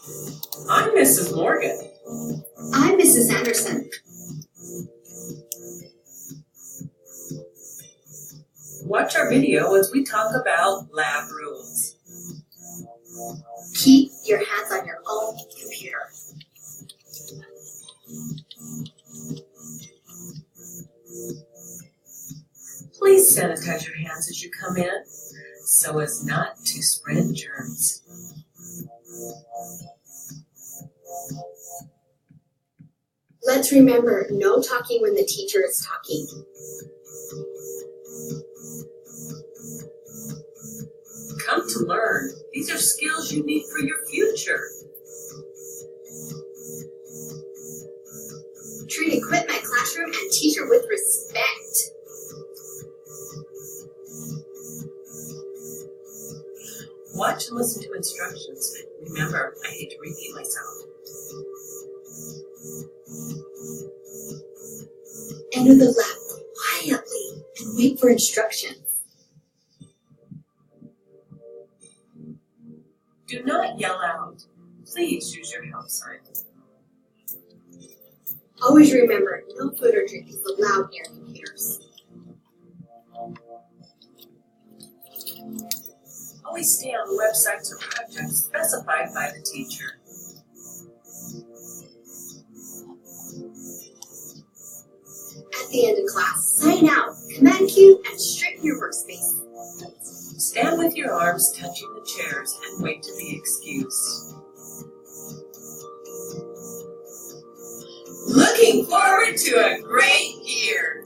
I'm Mrs. Morgan. I'm Mrs. Anderson. Watch our video as we talk about lab rules. Keep your hands on your own computer. Please sanitize your hands as you come in so as not to spread germs. Let's remember, no talking when the teacher is talking. Come to learn. These are skills you need for your future. Treat equipment, classroom, and teacher with respect. Watch and listen to instructions. Remember, I hate to repeat myself. Enter the lab quietly and wait for instructions. Do not yell out. Please use your help sign. Always remember, no food or drink is allowed near computers. Always stay on websites or projects specified by the teacher. At the end of class, sign out, command cue, and straighten your workspace. Stand with your arms touching the chairs and wait to be excused. Looking forward to a great year!